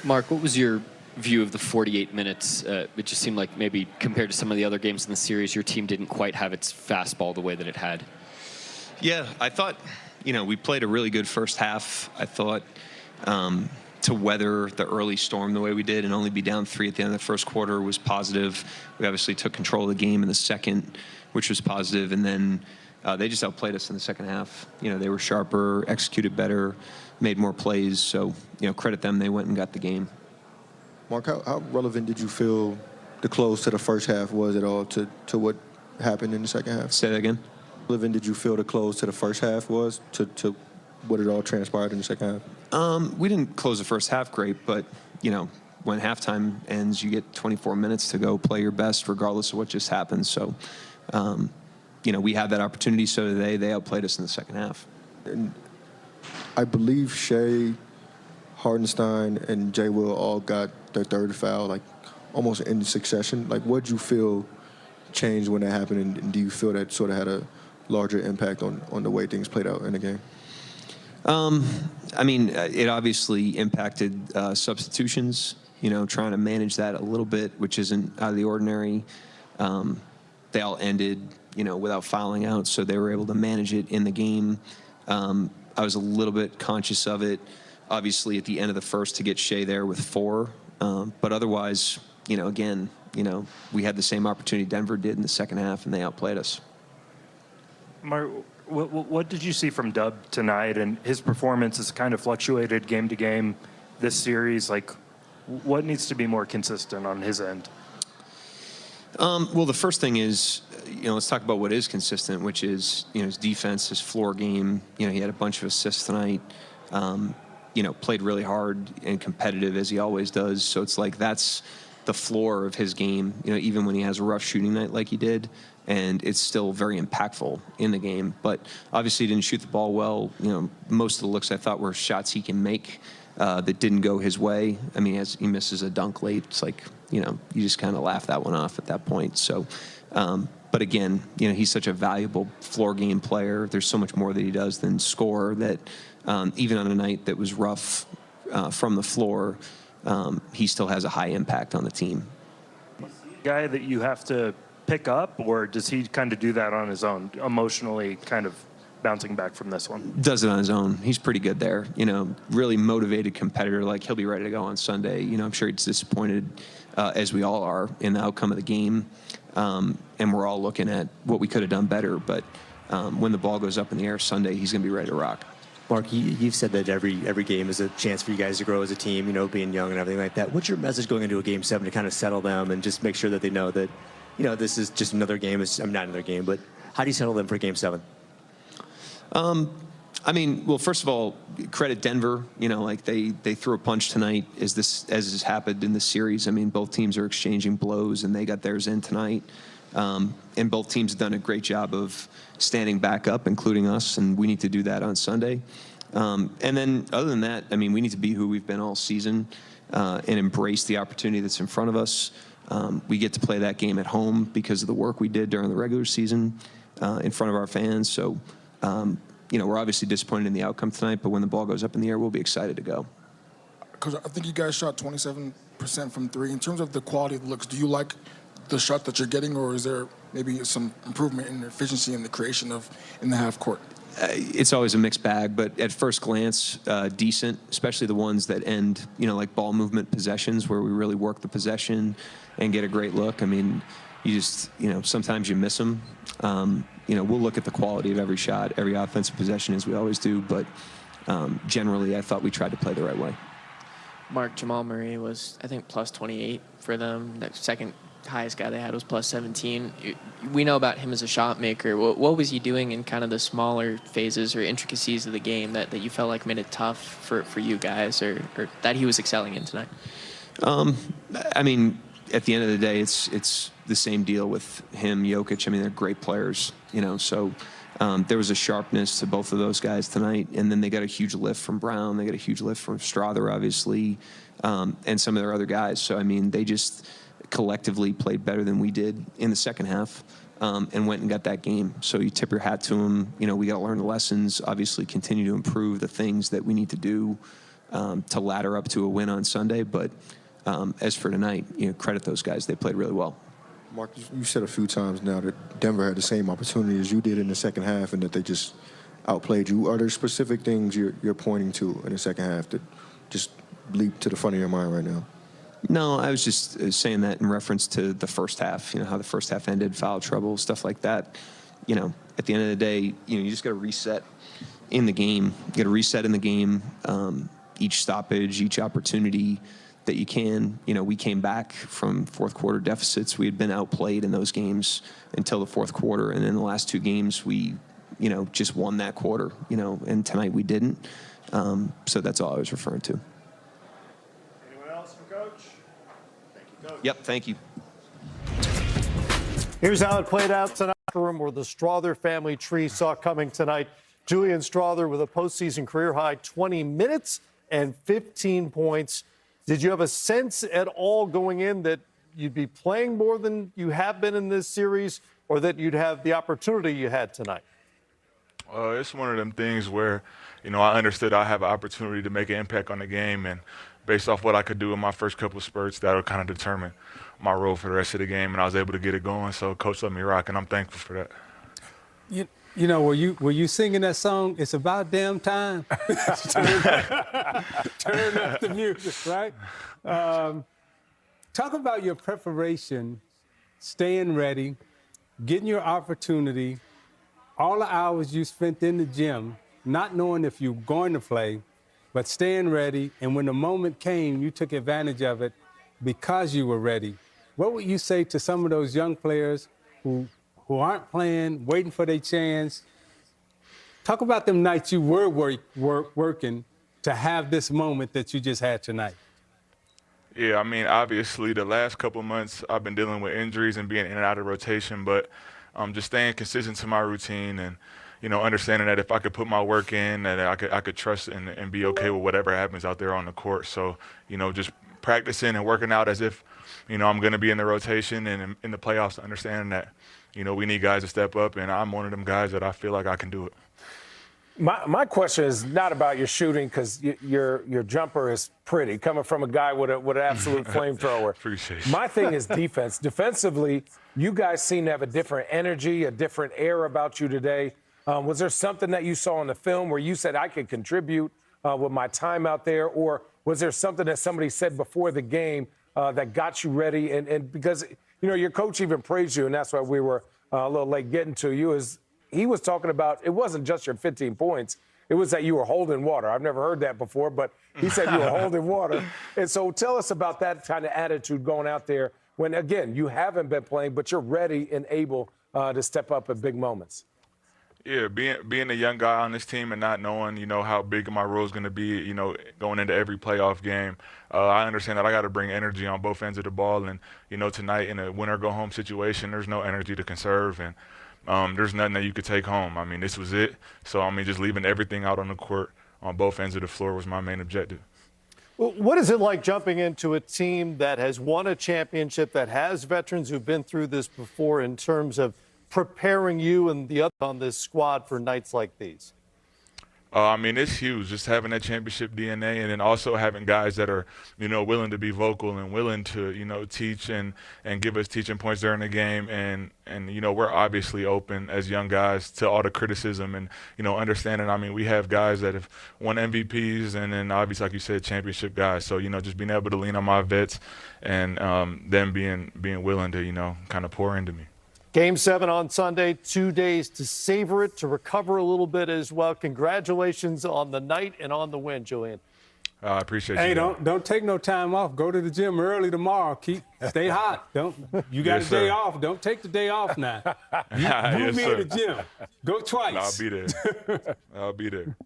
Mark, what was your view of the 48 minutes? It just seemed like maybe compared to some of the other games in the series, your team didn't quite have its fastball the way that it had. Yeah, I thought, we played a really good first half. I thought to weather the early storm the way we did and only be down 3 at the end of the first quarter was positive. We obviously took control of the game in the second, which was positive, and then they just outplayed us in the second half. They were sharper, executed better, made more plays. So, credit them. They went and got the game. Mark, how relevant did you feel the close to the first half was at all to what happened in the second half? Say that again? How relevant did you feel the close to the first half was to what it all transpired in the second half? We didn't close the first half great, but, when halftime ends, you get 24 minutes to go play your best regardless of what just happened. So, we had that opportunity, so did they. They outplayed us in the second half. And I believe Shea, Hardenstein, and Jay Will all got their third foul, like, almost in succession. Like, what did you feel changed when that happened, and do you feel that sort of had a larger impact on the way things played out in the game? It obviously impacted substitutions, trying to manage that a little bit, which isn't out of the ordinary. They all ended, without fouling out, so they were able to manage it in the game. I was a little bit conscious of it, obviously, at the end of the first to get Shea there with 4. But otherwise, again, we had the same opportunity Denver did in the second half, and they outplayed us. Mark, what did you see from Dub tonight? And his performance has kind of fluctuated game to game this series. Like, what needs to be more consistent on his end? Well, the first thing is, let's talk about what is consistent, which is, his defense, his floor game. He had a bunch of assists tonight. Played really hard and competitive as he always does. So it's like that's the floor of his game, even when he has a rough shooting night like he did. And it's still very impactful in the game. But obviously he didn't shoot the ball well. Most of the looks I thought were shots he can make that didn't go his way. As he misses a dunk late, it's like, you just kind of laugh that one off at that point. So, but again, he's such a valuable floor game player. There's so much more that he does than score that even on a night that was rough from the floor, he still has a high impact on the team. Guy that you have to pick up, or does he kind of do that on his own, emotionally kind of bouncing back from this one? Does it on his own. He's pretty good there. Really motivated competitor. Like, he'll be ready to go on Sunday. I'm sure he's disappointed, as we all are, in the outcome of the game. And we're all looking at what we could have done better. But when the ball goes up in the air Sunday, he's going to be ready to rock. Mark, you've said that every game is a chance for you guys to grow as a team, being young and everything like that. What's your message going into a Game 7 to kind of settle them and just make sure that they know that, this is just another game? Not another game, but how do you settle them for Game 7? Well, first of all, credit Denver. They threw a punch tonight as has happened in this series. Both teams are exchanging blows, and they got theirs in tonight. And both teams have done a great job of standing back up, including us, and we need to do that on Sunday. And then other than that, we need to be who we've been all season and embrace the opportunity that's in front of us. We get to play that game at home because of the work we did during the regular season in front of our fans. So, we're obviously disappointed in the outcome tonight, but when the ball goes up in the air, we'll be excited to go. Because I think you guys shot 27% from 3. In terms of the quality of the looks, do you like the shot that you're getting, or is there maybe some improvement in the efficiency and the creation in the half court? It's always a mixed bag, but at first glance, decent, especially the ones that end, like ball movement possessions where we really work the possession and get a great look. You just, sometimes you miss them. We'll look at the quality of every shot, every offensive possession, as we always do, but generally I thought we tried to play the right way. Mark, Jamal Murray was, I think, plus 28 for them. The second highest guy they had was plus 17. We know about him as a shot maker. What was he doing in kind of the smaller phases or intricacies of the game that you felt like made it tough for you guys, or that he was excelling in tonight? At the end of the day, it's the same deal with him, Jokic. They're great players, so there was a sharpness to both of those guys tonight, and then they got a huge lift from Brown. They got a huge lift from Strother, obviously, and some of their other guys. So, they just collectively played better than we did in the second half and went and got that game. So you tip your hat to them. We got to learn the lessons, obviously continue to improve the things that we need to do to ladder up to a win on Sunday. But as for tonight, credit those guys. They played really well. Mark, you said a few times now that Denver had the same opportunity as you did in the second half and that they just outplayed you. Are there specific things you're pointing to in the second half that just leap to the front of your mind right now? No, I was just saying that in reference to the first half, how the first half ended, foul trouble, stuff like that. At the end of the day, you just got to reset in the game. You got to reset in the game, each stoppage, each opportunity that you can. We came back from fourth quarter deficits. We had been outplayed in those games until the fourth quarter. And in the last two games, we, just won that quarter, and tonight we didn't. So that's all I was referring to. Anyone else for Coach? Thank you, Coach. Yep, thank you. Here's how it played out tonight. Room where the Strawther family tree saw coming tonight. Julian Strawther with a postseason career high 20 minutes and 15 points. Did you have a sense at all going in that you'd be playing more than you have been in this series, or that you'd have the opportunity you had tonight? It's one of them things where, I understood I have an opportunity to make an impact on the game, and based off what I could do in my first couple of spurts, that'll kind of determine my role for the rest of the game, and I was able to get it going. So Coach let me rock, and I'm thankful for that. Were you singing that song? It's about damn time. Turn up the music, right? Talk about your preparation, staying ready, getting your opportunity, all the hours you spent in the gym, not knowing if you're going to play, but staying ready. And when the moment came, you took advantage of it because you were ready. What would you say to some of those young players who aren't playing, waiting for their chance? Talk about them nights you were working to have this moment that you just had tonight. Yeah, obviously the last couple months I've been dealing with injuries and being in and out of rotation, but just staying consistent to my routine and, understanding that if I could put my work in, that I could trust and be okay with whatever happens out there on the court. So, just practicing and working out as if, I'm going to be in the rotation and in the playoffs, understanding that, we need guys to step up, and I'm one of them guys that I feel like I can do it. My question is not about your shooting, because your jumper is pretty, coming from a guy with an absolute flamethrower. Appreciate it. My thing is defense. Defensively, you guys seem to have a different energy, a different air about you today. Was there something that you saw in the film where you said, I could contribute with my time out there, or was there something that somebody said before the game that got you ready? And because, your coach even praised you, and that's why we were a little late getting to you, is he was talking about it wasn't just your 15 points. It was that you were holding water. I've never heard that before, but he said you were holding water. And so tell us about that kind of attitude going out there when, again, you haven't been playing, but you're ready and able to step up at big moments. Yeah, being a young guy on this team and not knowing, how big my role is going to be, going into every playoff game, I understand that I got to bring energy on both ends of the ball. And, tonight in a win-or-go-home situation, there's no energy to conserve, and there's nothing that you could take home. This was it. So, just leaving everything out on the court on both ends of the floor was my main objective. Well, what is it like jumping into a team that has won a championship, that has veterans who've been through this before, in terms of preparing you and the other on this squad for nights like these? It's huge, just having that championship DNA, and then also having guys that are, willing to be vocal and willing to, teach and give us teaching points during the game. And we're obviously open as young guys to all the criticism and, understanding. We have guys that have won MVPs and then obviously, like you said, championship guys. So, just being able to lean on my vets and them being willing to, kind of pour into me. Game 7 on Sunday, 2 days to savor it, to recover a little bit as well. Congratulations on the night and on the win, Julian. I appreciate you. Hey, don't take no time off. Go to the gym early tomorrow. Stay hot. You got a day off. Don't take the day off now. You Yes, be in the gym. Go twice. I'll be there. I'll be there.